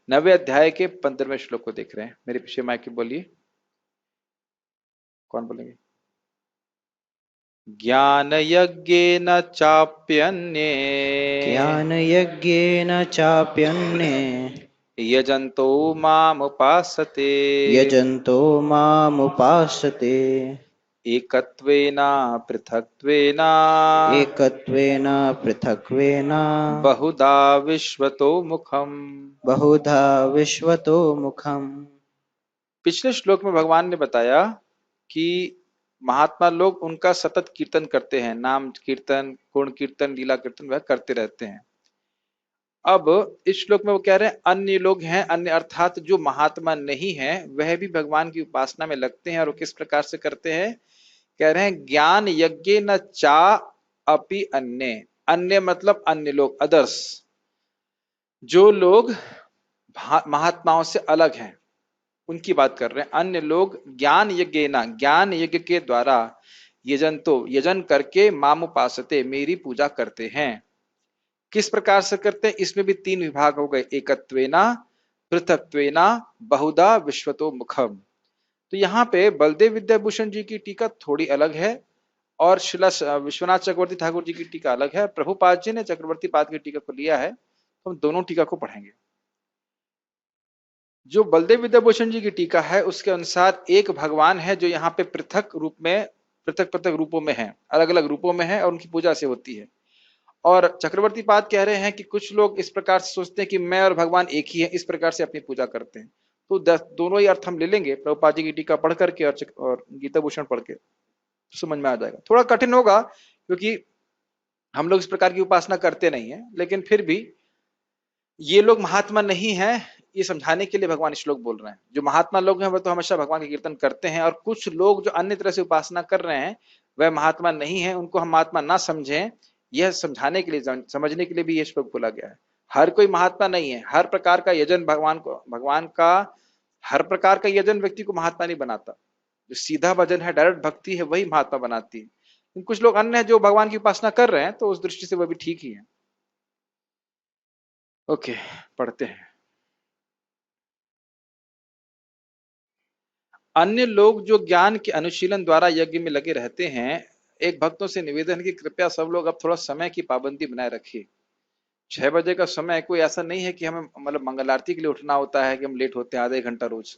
9वें अध्याय के 15वें श्लोक को देख रहे हैं। मेरे पीछे माइक की बोलिए, कौन बोलेंगे? ज्ञान यज्ञेन चाप्यन्ये ज्ञानयज्ञेन चाप्यन्ये यजन्तो मामुपासते यजन्तो मामुपासते एकत्वेन पृथक्त्वेन एकत्वेन पृथक्त्वेन बहुधा विश्वतो मुखम। बहुधा विश्वतो मुखम्। पिछले श्लोक में भगवान ने बताया कि महात्मा लोग उनका सतत कीर्तन करते हैं, नाम कीर्तन, गुण कीर्तन, लीला कीर्तन वह करते रहते हैं। अब इस श्लोक में वो कह रहे हैं अन्य लोग हैं, अन्य अर्थात जो महात्मा नहीं है वह भी भगवान की उपासना में लगते हैं। और वो किस प्रकार से करते हैं? कह रहे हैं ज्ञान यज्ञ न चा अपि अन्य। अन्य मतलब अन्य लोग, अदर्स, जो लोग महात्माओं से अलग हैं उनकी बात कर रहे हैं। अन्य लोग ज्ञान यज्ञ न, ज्ञान यज्ञ के द्वारा यजंतो, यजन करके मामुपासते, मेरी पूजा करते हैं। किस प्रकार से करते हैं? इसमें भी 3 विभाग हो गए, एकत्वेना, पृथक्त्वेना, बहुधा विश्वतो मुखम। तो यहाँ पे बलदेव विद्याभूषण जी की टीका थोड़ी अलग है और शिला विश्वनाथ चक्रवर्ती ठाकुर जी की टीका अलग है। प्रभुपाद जी ने चक्रवर्ती पाद की टीका को लिया है, तो हम दोनों टीका को पढ़ेंगे। जो बलदेव विद्याभूषण जी की टीका है उसके अनुसार एक भगवान है जो यहाँ पे पृथक रूप में, पृथक पृथक रूपों में है, अलग अलग रूपों में है और उनकी पूजा से होती है। और चक्रवर्ती पाद कह रहे हैं कि कुछ लोग इस प्रकार से सोचते हैं कि मैं और भगवान एक ही है, इस प्रकार से अपनी पूजा करते हैं। तो दोनों ही अर्थ हम ले लेंगे, प्रभुपाद जी की टीका पढ़ करके और गीता भूषण पढ़ के, तो समझ में आ जाएगा। थोड़ा कठिन होगा क्योंकि हम लोग इस प्रकार की उपासना करते नहीं है, लेकिन फिर भी ये लोग महात्मा नहीं है ये समझाने के लिए भगवान श्लोक बोल रहे हैं। जो महात्मा लोग हैं वह तो हमेशा भगवान के कीर्तन करते हैं, और कुछ लोग जो अन्य तरह से उपासना कर रहे हैं वह महात्मा नहीं है, उनको हम महात्मा ना समझें, यह समझाने के लिए, समझने के लिए भी यह श्लोक बोला गया है। हर कोई महात्मा नहीं है, हर प्रकार का यजन भगवान का हर प्रकार का यजन व्यक्ति को महात्मा नहीं बनाता। जो सीधा भजन है, डायरेक्ट भक्ति है, वही महात्मा बनाती है। कुछ लोग अन्य हैं जो भगवान की उपासना कर रहे हैं, तो उस दृष्टि से वह भी ठीक ही है। ओके, पढ़ते हैं। अन्य लोग जो ज्ञान के अनुशीलन द्वारा यज्ञ में लगे रहते हैं, एक भक्तों से निवेदन की कृपया सब लोग अब थोड़ा समय की पाबंदी बनाए रखिए। 6 बजे का समय कोई ऐसा नहीं है कि हमें मतलब मंगल आरती के लिए उठना होता है कि हम लेट होते हैं आधे घंटा रोज,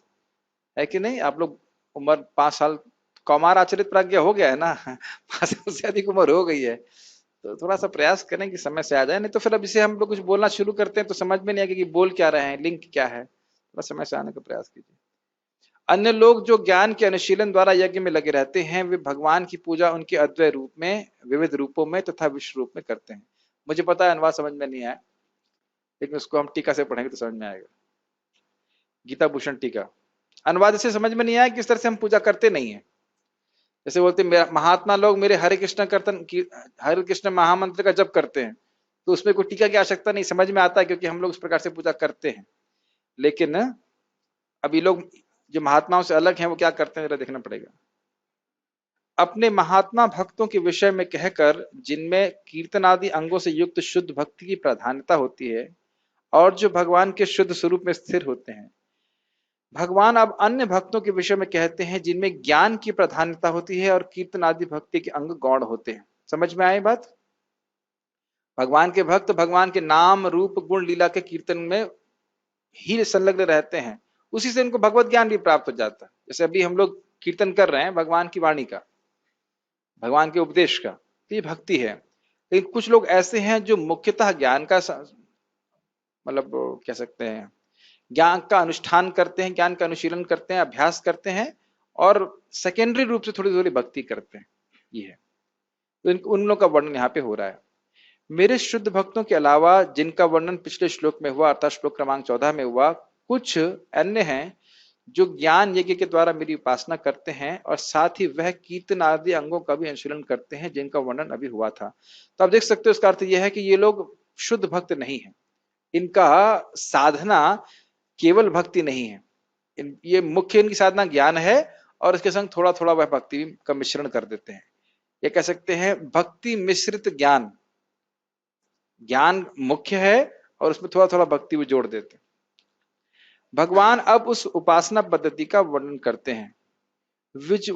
है कि नहीं? आप लोग उम्र 5 साल कौमार आचरित प्राज्ञा हो गया है ना 5 साल से अधिक उम्र हो गई है, तो थोड़ा सा प्रयास करें कि समय से आ जाए। नहीं तो फिर अब इसे हम लोग कुछ बोलना शुरू करते हैं तो समझ में नहीं आएगा कि बोल क्या रहे हैं, लिंक क्या है। थोड़ा समय से आने का प्रयास कीजिए। अन्य लोग जो ज्ञान के अनुशीलन द्वारा यज्ञ में लगे रहते हैं, वे भगवान की पूजा उनके अद्वैय रूप में, विविध रूपों में तथा विश्व रूप में करते हैं। मुझे पता है अनुवाद समझ में नहीं आया, लेकिन उसको हम टीका से पढ़ेंगे तो समझ में आएगा। गीता भूषण टीका अनुवाद से समझ में नहीं आया किस तरह से हम पूजा करते नहीं है। जैसे बोलते महात्मा लोग मेरे हरे कृष्ण कीर्तन की, हरे कृष्ण महामंत्र का जप करते हैं, तो उसमें कोई टीका की आवश्यकता नहीं, समझ में आता है क्योंकि हम लोग इस प्रकार से पूजा करते हैं। लेकिन अभी लोग जो महात्माओं से अलग हैं वो क्या करते हैं जरा देखना पड़ेगा। अपने महात्मा भक्तों के विषय में कहकर जिनमें कीर्तन आदि अंगों से युक्त शुद्ध भक्ति की प्राधान्यता होती है और जो भगवान के शुद्ध स्वरूप में स्थिर होते हैं, भगवान अब अन्य भक्तों के विषय में कहते हैं जिनमें ज्ञान की प्राधान्यता होती है और कीर्तन आदि भक्ति के अंग गौण होते हैं। समझ में आई बात? भगवान के भक्त भगवान के नाम रूप गुण लीला के कीर्तन में ही संलग्न रहते हैं, उसी से उनको भगवत ज्ञान भी प्राप्त हो जाता है। जैसे अभी हम लोग कीर्तन कर रहे हैं भगवान की वाणी का, भगवान के उपदेश का, तो ये भक्ति है। लेकिन कुछ लोग ऐसे हैं जो मुख्यतः ज्ञान का मतलब कह सकते हैं ज्ञान का अनुष्ठान करते हैं, ज्ञान का अनुशीलन करते हैं, अभ्यास करते हैं, और सेकेंडरी रूप से थोड़ी थोड़ी भक्ति करते हैं। ये है, तो उन लोगों का वर्णन यहाँ पे हो रहा है। मेरे शुद्ध भक्तों के अलावा जिनका वर्णन पिछले श्लोक में हुआ अर्थात श्लोक क्रमांक 14 में हुआ, कुछ अन्य हैं जो ज्ञान यज्ञ के द्वारा मेरी उपासना करते हैं और साथ ही वह कीर्तन आदि अंगों का भी अनुशीलन करते हैं जिनका वर्णन अभी हुआ था। तो आप देख सकते हो इसका अर्थ यह है कि ये लोग शुद्ध भक्त नहीं है, इनका साधना केवल भक्ति नहीं है, ये मुख्य इनकी साधना ज्ञान है और इसके संग थोड़ा थोड़ा वह भक्ति का मिश्रण कर देते हैं। ये कह सकते हैं भक्ति मिश्रित ज्ञान, ज्ञान मुख्य है और उसमें थोड़ा थोड़ा भक्ति भी जोड़ देते हैं। भगवान अब उस उपासना पद्धति का वर्णन करते हैं।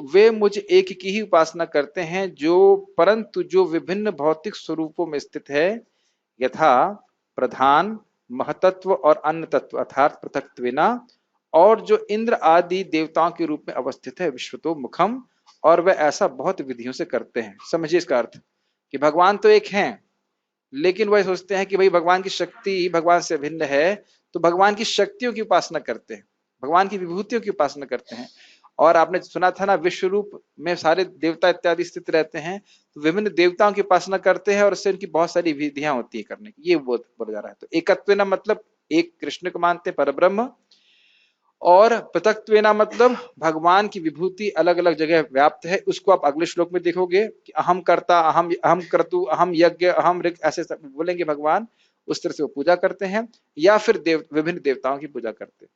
वे मुझ एक की ही उपासना करते हैं जो परंतु जो विभिन्न भौतिक स्वरूपों में स्थित है, यथा प्रधान, महतत्व और अन्य तत्व अर्थात पृथक्त्वेना, और जो इंद्र आदि देवताओं के रूप में अवस्थित है विश्वतो मुखम, और वह ऐसा बहुत विधियों से करते हैं। समझिए इसका अर्थ कि भगवान तो एक हैं, लेकिन वह सोचते हैं कि भाई भगवान की शक्ति भगवान से भिन्न है, तो भगवान की शक्तियों की उपासना करते हैं, भगवान की विभूतियों की उपासना करते हैं। और आपने सुना था ना, विश्व रूप में सारे देवता इत्यादि स्थित रहते हैं, तो विभिन्न देवताओं की उपासना करते हैं और उससे उनकी बहुत सारी विधियां होती है करने की, ये बोला जा रहा है। तो एकत्वेना मतलब एक कृष्ण को मानते हैं परब्रह्म, और पृथक्त्वेना मतलब भगवान की विभूति अलग अलग जगह व्याप्त है। उसको आप अगले श्लोक में देखोगे कि अहम कर्ता, अहम कर्तु, अहम यज्ञ, अहम ऋग, ऐसे सब बोलेंगे भगवान। उस तरह से वो पूजा करते हैं, या फिर विभिन्न देवताओं की पूजा करते हैं।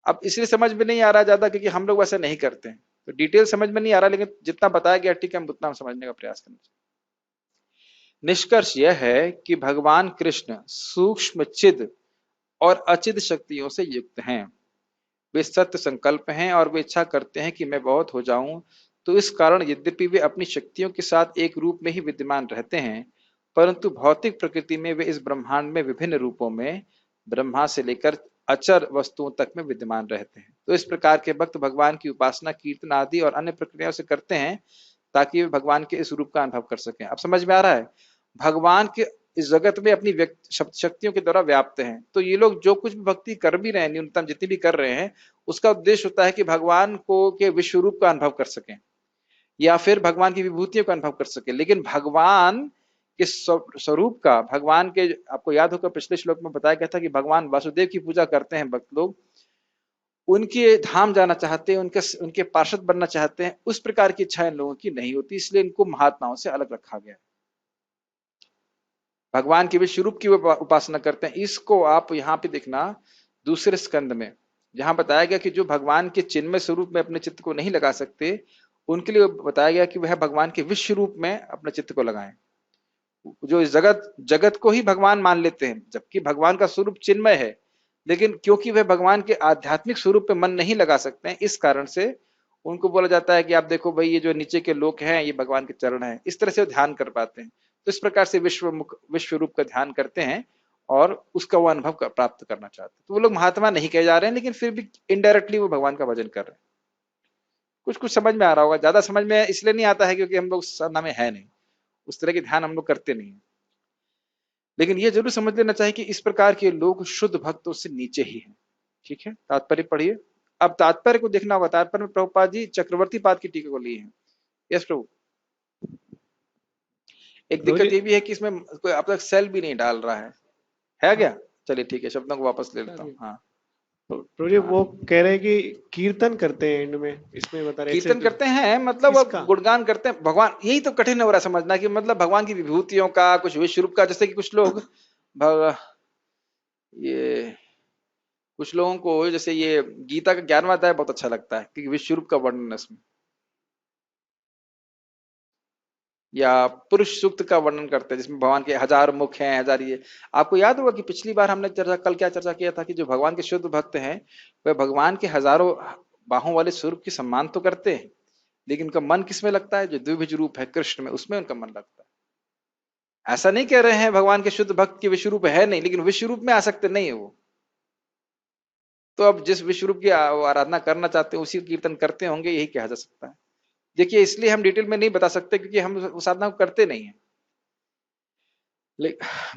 अब इसलिए समझ में नहीं आ रहा ज्यादा, क्योंकि हम लोग वैसे नहीं करते हैं, तो डिटेल समझ में नहीं आ रहा, लेकिन जितना बताया गया ठीक है, हम उतना समझने का प्रयास करना चाहिए। निष्कर्ष यह है कि भगवान कृष्ण सूक्ष्म चिद और अचिद शक्तियों से युक्त हैं। वे सत्य संकल्प हैं और वे इच्छा करते हैं कि मैं बहुत हो जाऊं। तो इस कारण यद्यपि वे अपनी शक्तियों के साथ एक रूप में ही विद्यमान रहते हैं, परंतु भौतिक प्रकृति में वे इस ब्रह्मांड में विभिन्न रूपों में, ब्रह्मा से लेकर अचर वस्तुओं तक में विद्यमान रहते हैं। तो इस प्रकार के भक्त भगवान की उपासना कीर्तन आदि और अन्य प्रक्रियाओं से करते हैं, ताकि वे भगवान के इस रूप का अनुभव कर सकें। अब समझ में आ रहा है, भगवान के इस जगत में अपनी शक्तियों के द्वारा व्याप्त हैं। तो ये लोग जो कुछ भी भक्ति कर भी रहे हैं, न्यूनतम जितनी भी कर रहे हैं, उसका उद्देश्य होता है कि भगवान को के विश्व रूप का अनुभव कर सकें, या फिर भगवान की विभूतियों का अनुभव कर सकें। लेकिन भगवान के स्वरूप का, भगवान के, आपको याद होगा पिछले श्लोक में बताया गया था कि भगवान वासुदेव की पूजा करते हैं भक्त लोग, उनके धाम जाना चाहते हैं, उनके पार्षद बनना चाहते हैं। उस प्रकार की इच्छा इन लोगों की नहीं होती, इसलिए इनको महात्माओं से अलग रखा गया। भगवान के विश्व रूप की उपासना करते हैं। इसको आप यहाँ पे देखना, दूसरे स्कंद में जहां बताया गया कि जो भगवान के चिन्मय स्वरूप में अपने चित्त को नहीं लगा सकते, उनके लिए बताया गया कि वह भगवान के विश्व रूप में अपने चित्त को लगाएं। जो इस जगत जगत को ही भगवान मान लेते हैं, जबकि भगवान का स्वरूप चिन्मय है, लेकिन क्योंकि वह भगवान के आध्यात्मिक स्वरूप पे मन नहीं लगा सकते हैं, इस कारण से उनको बोला जाता है कि आप देखो भाई, ये जो नीचे के लोक हैं, ये भगवान के चरण हैं। इस तरह से वो ध्यान कर पाते हैं। तो इस प्रकार से विश्व रूप का ध्यान करते हैं और उसका वो अनुभव प्राप्त करना चाहते हैं। तो वो लोग महात्मा नहीं कहे जा रहे हैं, लेकिन फिर भी इनडायरेक्टली वो भगवान का भजन कर रहे हैं। कुछ कुछ समझ में आ रहा होगा। ज्यादा समझ में इसलिए नहीं आता है क्योंकि हम लोग साधना में है नहीं, उस तरह के ध्यान हम लोग करते नहीं है। लेकिन ये जरूर समझ लेना चाहिए कि इस प्रकार के लोग शुद्ध भक्तों से नीचे ही हैं। ठीक है, तात्पर्य पढ़िए। अब तात्पर्य को देखना होगा। तात्पर्य में प्रभुपाद जी चक्रवर्ती पाद की टीका को लिए हैं। यस प्रभु। एक दिक्कत ये भी है कि इसमें कोई अब तक सेल भी नहीं डाल रहा है क्या? चलिए ठीक है, शब्दों को वापस ले लेता हूँ। हाँ प्रभु जी, वो कह रहे हैं कि कीर्तन करते हैं एंड में, इसमें बता रहे कीर्तन करते हैं, मतलब किसका? गुणगान करते हैं भगवान। यही तो कठिन हो रहा है समझना कि मतलब भगवान की विभूतियों का, कुछ विश्व रूप का। जैसे कि कुछ लोग ये कुछ लोगों को जैसे ये गीता का 11वां अध्याय बहुत अच्छा लगता है क्योंकि विश्व रूप का वर्णन है इसमें, या पुरुष सूक्त का वर्णन करते हैं जिसमें भगवान के 1000 मुख हैं, 1000 ये। आपको याद होगा कि पिछली बार हमने कल क्या चर्चा किया था कि जो भगवान के शुद्ध भक्त हैं, वह भगवान के हजारों बाहों वाले स्वरूप की सम्मान तो करते हैं, लेकिन उनका मन किसमें लगता है? जो द्विभुज रूप है कृष्ण में, उसमें उनका मन लगता है। ऐसा नहीं कह रहे हैं भगवान के शुद्ध भक्त के विश्व रूप है नहीं, लेकिन विश्व रूप में आसक्त नहीं है वो। तो अब जिस विश्व रूप की आराधना करना चाहते हैं उसी कीर्तन करते होंगे, यही कहा जा सकता है। देखिए, इसलिए हम डिटेल में नहीं बता सकते क्योंकि हम उस साधना को करते नहीं है।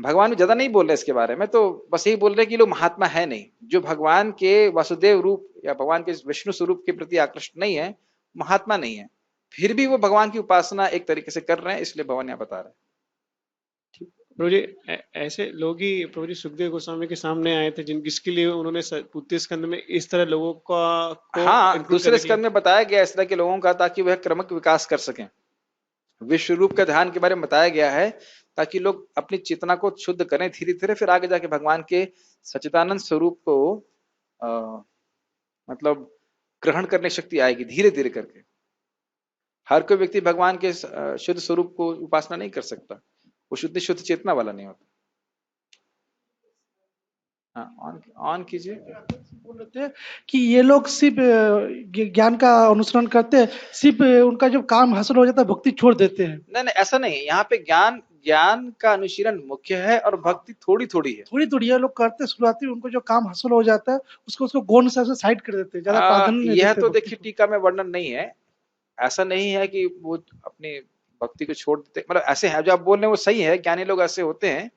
भगवान भी ज्यादा नहीं बोल रहे इसके बारे में, तो बस यही बोल रहे कि लोग महात्मा है नहीं। जो भगवान के वासुदेव रूप या भगवान के विष्णु स्वरूप के प्रति आकृष्ट नहीं है, महात्मा नहीं है। फिर भी वो भगवान की उपासना एक तरीके से कर रहे हैं, इसलिए भगवान यहाँ बता रहे हैं। प्रभु जी, ऐसे लोग ही प्रभु जी सुखदेव गोस्वामी के सामने आए थे जिसके लिए उन्होंने द्वितीय स्कंद में इस तरह लोगों को हाँ, दूसरे स्कंद में बताया गया इस तरह के लोगों का, ताकि वह क्रमक विकास कर सकें। विश्व रूप का ध्यान के बारे में बताया गया है ताकि लोग अपनी चेतना को शुद्ध करें धीरे धीरे, फिर आगे जाके भगवान के सच्चिदानंद स्वरूप को मतलब ग्रहण करने की शक्ति आएगी धीरे धीरे करके। हर कोई व्यक्ति भगवान के शुद्ध स्वरूप को उपासना नहीं कर सकता, वो शुद्ध चेतना वाला नहीं होता। हाँ, ऑन ऑन कीजिए। बोल रहे थे कि ये लोग सिर्फ ज्ञान का अनुसरण करते हैं, सिर्फ उनका जो काम हासिल हो जाता है भक्ति छोड़ देते हैं। नहीं नहीं, ऐसा नहीं है। यहाँ पे ज्ञान ज्ञान का अनुशीलन मुख्य है और भक्ति थोड़ी थोड़ी है। थोड़ी थोड़ी ये लोग करते हैं, शुरुआती उनको जो काम हासिल हो जाता है उसको उसको गौण से साइड कर देते हैं, ज्यादा प्राधान्य नहीं यह देते तो भक्ति देखिए को। टीका में वर्णन नहीं है। ऐसा नहीं है कि वो अपनी भक्ति को छोड़ देते, मतलब ऐसे है जो आप बोल रहे हैं वो सही है, ज्ञानी लोग ऐसे होते हैं,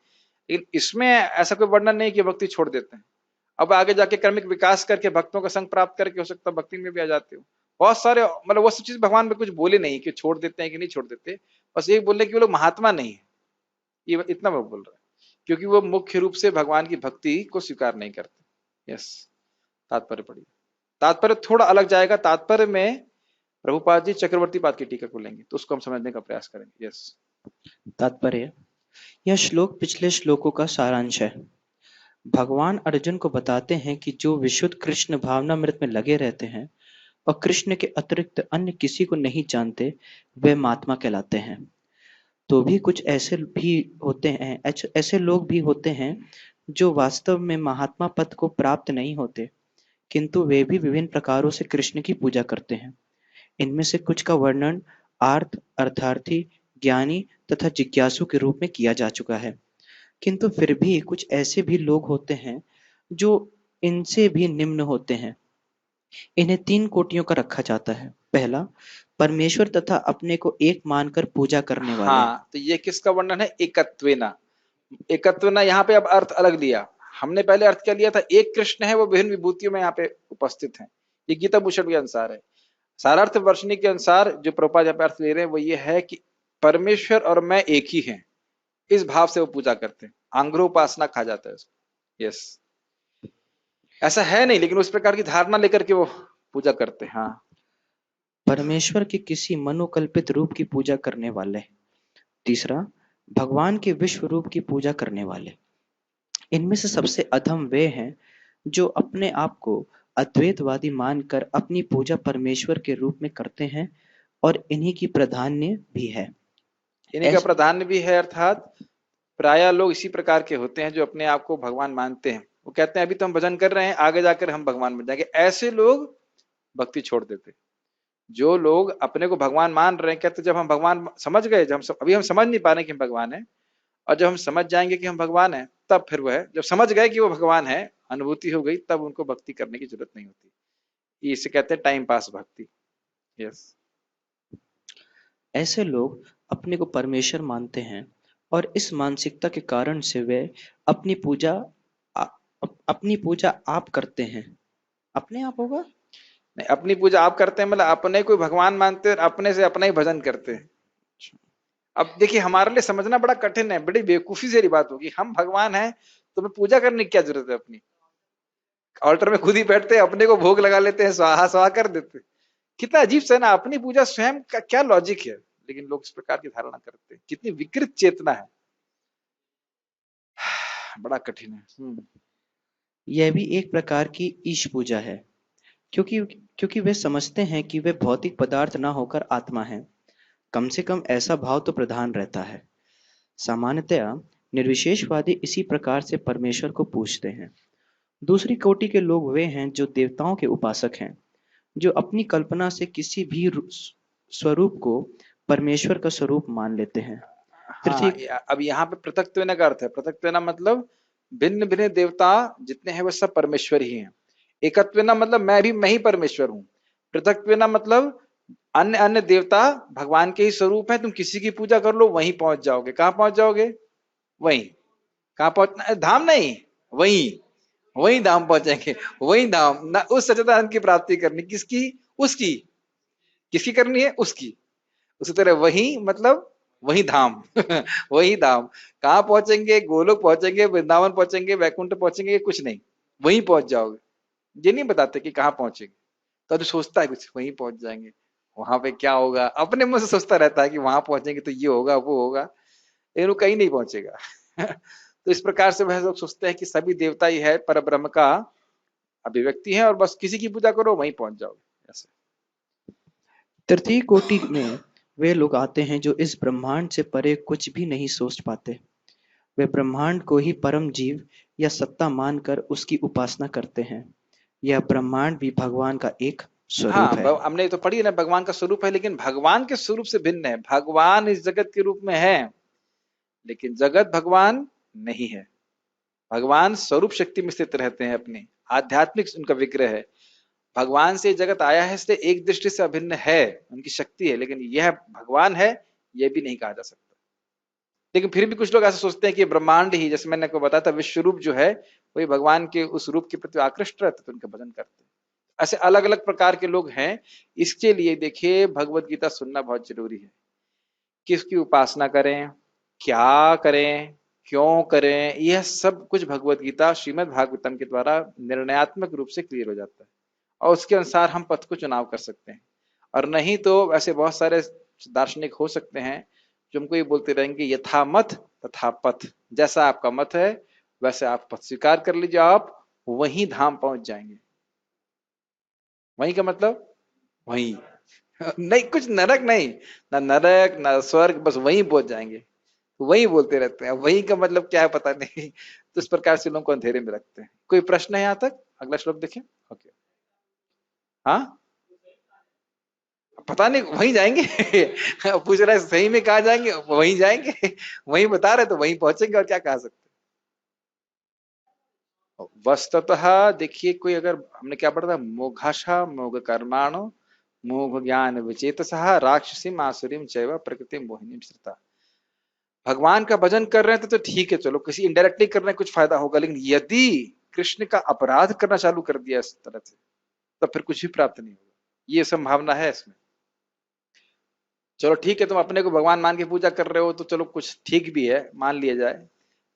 लेकिन इसमें ऐसा कोई वर्णन नहीं कि भक्ति छोड़ देते हैं। अब आगे जाके क्रमिक विकास करके भक्तों का संग प्राप्त करके हो सकता है भक्ति में भी आ जाते हो। बहुत सारे मतलब वो सब चीज भगवान में कुछ बोले नहीं कि छोड़ देते हैं कि नहीं छोड़ देते, बस ये बोल रहे कि वो लोग महात्मा नहीं है, ये इतना वो बोल रहा है, क्योंकि वो मुख्य रूप से भगवान की भक्ति को स्वीकार नहीं करते। यस, तात्पर्य पढ़िए। तात्पर्य थोड़ा अलग जाएगा, तात्पर्य में प्रभुपाद जी चक्रवर्ती पाद की टीका को लेंगे तो उसको हम समझने का प्रयास करेंगे। यस, तात्पर्य, यह श्लोक पिछले श्लोकों का सारांश है। भगवान अर्जुन को बताते हैं कि जो विशुद्ध कृष्ण भावनामृत में लगे रहते हैं और कृष्ण के अतिरिक्त अन्य किसी को नहीं जानते, वे महात्मा कहलाते हैं। तो भी कुछ ऐसे भी होते हैं, ऐसे लोग भी होते हैं जो वास्तव में महात्मा पद को प्राप्त नहीं होते, किंतु वे भी विभिन्न प्रकारों से कृष्ण की पूजा करते हैं। इनमें से कुछ का वर्णन आर्त, अर्थार्थी, ज्ञानी तथा जिज्ञासु के रूप में किया जा चुका है, किंतु फिर भी कुछ ऐसे भी लोग होते हैं जो इनसे भी निम्न होते हैं। इन्हें 3 कोटियों का रखा जाता है। पहला, परमेश्वर तथा अपने को एक मानकर पूजा करने वाले। हाँ, तो ये किसका वर्णन है? एकत्वेना। एकत्वेना यहाँ पे अब अर्थ अलग लिया। हमने पहले अर्थ क्या लिया था? एक कृष्ण है, वो विभिन्न विभूतियों में यहाँ पे उपस्थित है। ये गीता भूषण के अनुसार है। सारार्थ वर्षिणी के अनुसार जो प्रभुपाद यहाँ पे अर्थ ले रहे हैं वो ये है कि परमेश्वर और मैं एक ही हैं, इस भाव से वो पूजा करते हैं। आंग्रोपासना कहा जाता है उसको। यस, ऐसा है नहीं, लेकिन उस प्रकार की धारणा लेकर के वो पूजा करते हैं। हाँ, परमेश्वर के किसी मनोकल्पित रूप की पूजा करने वाले। तीसरा, भगवान के विश्व रूप की पूजा करने वाले। इनमें से सबसे अधम वे हैं जो अपने आप को अद्वैतवादी मानकर अपनी पूजा परमेश्वर के रूप में करते हैं, और इन्हीं की प्राधान्य भी है। इन्हीं का प्राधान्य भी है, अर्थात प्राय लोग इसी प्रकार के होते हैं जो अपने आप को भगवान मानते हैं। वो कहते हैं अभी तो हम भजन कर रहे हैं, आगे जाकर हम भगवान बन जाएंगे। ऐसे लोग भक्ति छोड़ देते। जो लोग अपने को भगवान मान रहे हैं, कहते जब हम भगवान समझ गए, जब अभी हम समझ नहीं पा रहे कि हम भगवान है, और जब हम समझ जाएंगे कि हम भगवान है, तब फिर वह जब समझ गए कि वो भगवान है, अनुभूति हो गई, तब उनको भक्ति करने की जरूरत नहीं होती। इसे कहते हैं टाइम पास भक्ति। यस, ऐसे लोग अपने को परमेश्वर मानते हैं, और इस मानसिकता के कारण से वे अपनी पूजा आप करते हैं। अपने आप होगा नहीं, अपनी पूजा आप करते हैं मतलब अपने को भगवान मानते हैं और अपने से अपना ही भजन करते हैं। अब देखिए, हमारे लिए समझना बड़ा कठिन है, बड़ी बेवकूफी से बात होगी। हम भगवान हैं तो हमें पूजा करने की क्या जरूरत है? अपनी ऑल्टर में खुद ही बैठते हैं, अपने को भोग लगा लेते हैं, स्वाहा स्वाहा कर देते हैं। कितना अजीब से ना, अपनी पूजा स्वयं का क्या लॉजिक है? लेकिन लोग इस प्रकार की धारणा करते हैं। कितनी विकृत चेतना है, बड़ा कठिन है। यह भी एक प्रकार की ईश पूजा है, क्योंकि वे समझते हैं कि वे भौतिक पदार्थ ना होकर आत्मा हैं। कम से कम ऐसा भाव तो प्रधान रहता है। सामान्यतया निर्विशेषवादी इसी प्रकार से परमेश्वर को पूजते हैं। दूसरी कोटि के लोग वे हैं जो देवताओं के उपासक हैं, जो अपनी कल्पना से किसी भी स्वरूप को परमेश्वर का स्वरूप मान लेते हैं। हाँ, अब यहाँ पे पृथक्त्वेन का अर्थ है। पृथक्त्वेन मतलब भिन्न भिन्न देवता जितने हैं वो सब परमेश्वर ही हैं। एकत्वेन मतलब मैं ही परमेश्वर हूँ। पृथक्त्वेन मतलब अन्य अन्य देवता भगवान के ही स्वरूप हैं, तुम किसी की पूजा कर लो वहीं पहुंच जाओगे। कहाँ पहुंच जाओगे? वहीं। कहाँ पहुंचना? धाम नहीं, वहीं धाम पहुंचेंगे। वहीं धाम ना, उस सच्चिदानंद की प्राप्ति करनी। किसकी? उसकी। किसकी करनी है? उसकी। उसी तरह वहीं मतलब वही धाम वही धाम। कहाँ पहुंचेंगे? गोलोक पहुंचेंगे, वृंदावन पहुंचेंगे, वैकुंठ पहुंचेंगे, कुछ नहीं, वहीं पहुंच जाओगे। ये नहीं बताते कि कहाँ पहुंचेंगे। तो जो सोचता है कुछ वहीं पहुंच जाएंगे, वहां पे क्या होगा, अपने मुंह से सोचता रहता है कि वहां पहुंचेंगे तो ये होगा वो होगा, लेकिन वो कहीं नहीं पहुंचेगा तो इस प्रकार से वह लोग सोचते हैं कि सभी देवता ही है, पर ब्रह्म का अभिव्यक्ति है, और बस किसी की पूजा करो वहीं पहुंच जाओगे। ऐसे तृतीय कोटि में वे लोग आते हैं जो इस ब्रह्मांड से परे कुछ भी नहीं सोच पाते। वे ब्रह्मांड को ही परम जीव या सत्ता मानकर उसकी उपासना करते हैं। यह ब्रह्मांड भी भगवान का एक स्वरूप हाँ, है। हमने तो पढ़ी है ना, भगवान का स्वरूप है, लेकिन भगवान के स्वरूप से भिन्न है। भगवान इस जगत के रूप में है, लेकिन जगत भगवान नहीं है। भगवान स्वरूप शक्ति में स्थित रहते हैं, अपनी आध्यात्मिक उनका विग्रह है। भगवान से जगत आया है, इसलिए एक दृष्टि से अभिन्न है, उनकी शक्ति है, लेकिन यह भगवान है यह भी नहीं कहा जा सकता। लेकिन फिर भी कुछ लोग ऐसा सोचते हैं कि ब्रह्मांड ही, जैसे मैंने आपको बताया था, विश्व रूप जो है वही भगवान के उस रूप के प्रति आकृष्ट रहते, तो उनका भजन करते हैं। ऐसे अलग अलग प्रकार के लोग हैं। इसके लिए देखिए, भगवत गीता सुनना बहुत जरूरी है। किसकी उपासना करें, क्या करें, क्यों करें, यह सब कुछ भगवत गीता श्रीमद् भागवतम के द्वारा निर्णयात्मक रूप से क्लियर हो जाता है, और उसके अनुसार हम पथ को चुनाव कर सकते हैं। और नहीं तो ऐसे बहुत सारे दार्शनिक हो सकते हैं जो हमको ये बोलते रहेंगे, यथा मत तथा पथ, जैसा आपका मत है वैसे आप पथ स्वीकार कर लीजिए, आप वहीं धाम पहुंच जाएंगे। वहीं का मतलब वहीं नहीं, कुछ नरक नहीं, ना नरक ना स्वर्ग, बस वहीं पहुंच जाएंगे। वही बोलते रहते हैं, वही का मतलब क्या है पता नहीं। तो इस प्रकार से लोगों को अंधेरे में रखते हैं। कोई प्रश्न है यहाँ तक? अगला श्लोक देखें। ओके, हाँ, पता नहीं, वहीं जाएंगे। पूछ रहे हैं सही में कहा जाएंगे, वहीं जाएंगे। वहीं बता रहे तो वहीं पहुंचेंगे, और क्या कह सकते हैं। वस्तुतः देखिए, कोई अगर, हमने क्या पढ़ा था, मोघाशा मोघ कर्माणो मोघ ज्ञान विचेतसः राक्षसीम आसुरीम चैव प्रकृति मोहिनीम श्रिता। भगवान का भजन कर रहे हैं तो ठीक है, चलो किसी इनडायरेक्टली कर रहे हैं कुछ फायदा होगा, लेकिन यदि कृष्ण का अपराध करना चालू कर दिया इस तरह से, तो फिर कुछ भी प्राप्त नहीं होगा। ये संभावना है इसमें। चलो ठीक है, तुम अपने को भगवान मान के पूजा कर रहे हो तो चलो कुछ ठीक भी है, मान लिया जाए,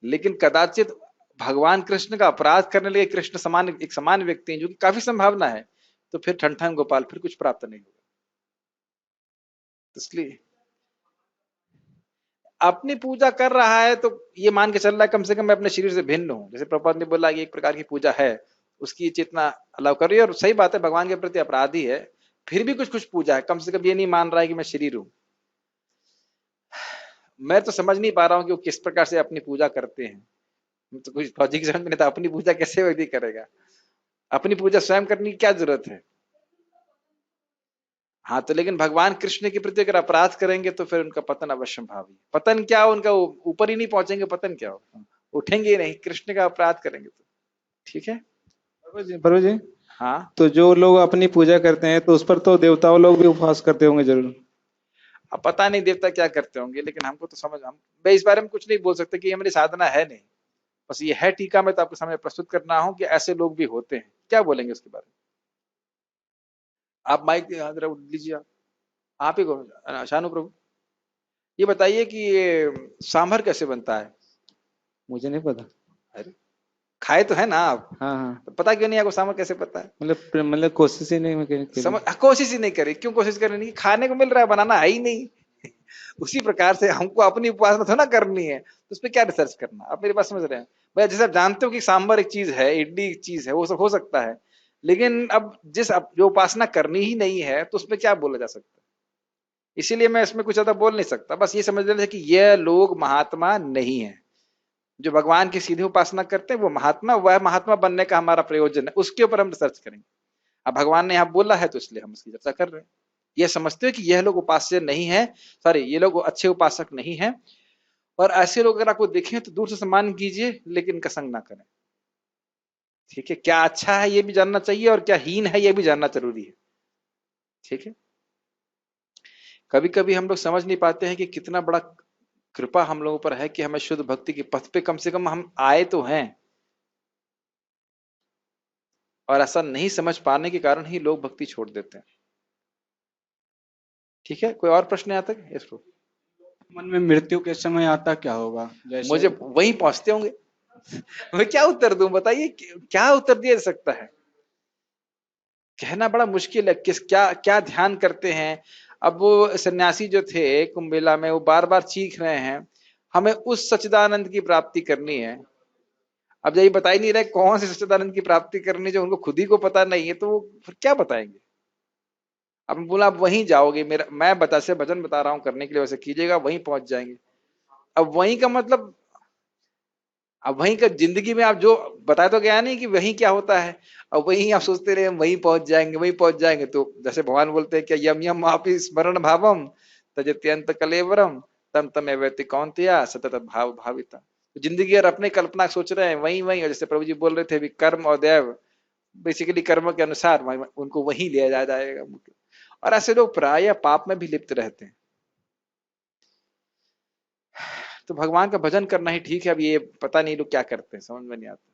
लेकिन कदाचित भगवान कृष्ण का अपराध करने लगे, कृष्ण समान एक समान व्यक्ति हैं, जो कि काफी संभावना है, तो फिर ठन ठन गोपाल, फिर कुछ प्राप्त नहीं होगा। इसलिए अपनी पूजा कर रहा है तो ये मान के चल रहा है कम से कम मैं अपने शरीर से भिन्न हूं। जैसे प्रभुपाद ने बोला कि एक प्रकार की पूजा है, उसकी चेतना अलाउ कर रही है, और सही बात है, भगवान के प्रति अपराधी है, फिर भी कुछ कुछ पूजा है, कम से कम ये नहीं मान रहा है कि मैं शरीर हूं। मैं तो समझ नहीं पा रहा हूं कि वो किस प्रकार से अपनी पूजा करते हैं। तो कुछ लॉजिक समझ में नहीं था, अपनी पूजा कैसे व्यक्ति करेगा? अपनी पूजा स्वयं करने की क्या जरूरत है? हाँ, तो लेकिन भगवान कृष्ण के प्रति अगर अपराध करेंगे तो फिर उनका पतन अवश्य भावी। पतन क्या हो उनका, ऊपर ही नहीं पहुंचेंगे, पतन क्या हो, उठेंगे ही नहीं। कृष्ण का अपराध करेंगे तो ठीक है। प्रभु जी, हाँ, तो जो लोग अपनी पूजा करते हैं तो उस पर तो देवताओं लोग भी उपवास करते होंगे जरूर। अब पता नहीं देवता क्या करते होंगे, लेकिन हमको तो समझ, हम मैं इस बारे में कुछ नहीं बोल सकते कि ये मेरी साधना है नहीं। बस ये है टीका में तो आपके सामने प्रस्तुत करना हूं कि ऐसे लोग भी होते हैं। क्या बोलेंगे उसके बारे में? आप माइक जरा लीजिए, आप ही को शानु प्रभु ये बताइए कि ये सांभर कैसे बनता है? मुझे नहीं पता। अरे, खाए तो है ना आप? हाँ हाँ, तो पता क्यों नहीं आपको सांभर कैसे पता है? मतलब कोशिश ही नहीं मैं करी। कोशिश ही नहीं करी। क्यों कोशिश करनी नहीं? खाने को मिल रहा है, बनाना है ही नहीं। उसी प्रकार से हमको अपनी उपासना थोड़ा करनी है, तो उस पर क्या रिसर्च करना? आप मेरी बात समझ रहे हैं भैया? जैसे आप जानते हो कि सांभर एक चीज है, इडली एक चीज है, वो सब हो सकता है, लेकिन अब जो उपासना करनी ही नहीं है तो उसमें क्या बोला जा सकता है? इसीलिए मैं इसमें कुछ ज्यादा बोल नहीं सकता। बस ये समझ लेते कि यह लोग महात्मा नहीं है। जो भगवान की सीधी उपासना करते हैं वो महात्मा, वह महात्मा बनने का हमारा प्रयोजन है, उसके ऊपर हम रिसर्च करेंगे। अब भगवान ने यहाँ बोला है तो इसलिए हम इसकी चर्चा कर रहे हैं। ये समझते हो कि यह लोग उपास्य नहीं है, सॉरी, ये लोग अच्छे उपासक नहीं है, और ऐसे लोग अगर आपको देखें तो दूर से सम्मान कीजिए, लेकिन इनका संग ना करें। ठीक है, क्या अच्छा है ये भी जानना चाहिए, और क्या हीन है ये भी जानना जरूरी है। ठीक है, कभी कभी हम लोग समझ नहीं पाते हैं कि कितना बड़ा कृपा हम लोगों पर है कि हमें शुद्ध भक्ति के पथ पे कम से कम हम आए तो हैं, और ऐसा नहीं समझ पाने के कारण ही लोग भक्ति छोड़ देते हैं। ठीक है, कोई और प्रश्न यहाँ तक? Yes bro. मन में मृत्यु के समय आता क्या होगा? जैसे मुझे वहीं पहुंचते होंगे। मैं क्या उत्तर दूं, बताइए, क्या उत्तर दिया जा सकता है? कहना बड़ा मुश्किल है। क्या क्या ध्यान करते हैं? अब वो सन्यासी जो थे कुंभेला में, वो बार बार चीख रहे हैं हमें उस सच्चिदानंद की प्राप्ति करनी है। अब यही बता ही नहीं रहे कौन से सच्चिदानंद की प्राप्ति करनी, जो उनको खुद ही को पता नहीं है, तो वो फिर क्या बताएंगे? अब बोला आप वहीं जाओगे, मेरा मैं से भजन बता रहा हूं करने के लिए, वैसे कीजिएगा, वहीं पहुंच जाएंगे। अब वहीं का मतलब अब वहीं का जिंदगी में आप जो बताया तो गया नहीं कि वहीं क्या होता है, अब वहीं आप सोचते रहे वहीं पहुंच जाएंगे वहीं पहुंच जाएंगे, तो जैसे भगवान बोलते हैं क्या यम यम आपी स्मरण भावम तजत्यंत कलेवरम तम तम व्यक्ति कौनतया सतत भाव भाविता। तो जिंदगी और अपने कल्पना सोच रहे हैं वहीं वहीं, और जैसे प्रभु जी बोल रहे थे भी कर्म और दैव, बेसिकली कर्म के अनुसार उनको वहीं लिया जाएगा। और ऐसे लोग प्राय पाप में भी लिप्त रहते हैं। तो भगवान का भजन करना ही ठीक है। अब ये पता नहीं लोग क्या करते हैं, समझ में नहीं आता।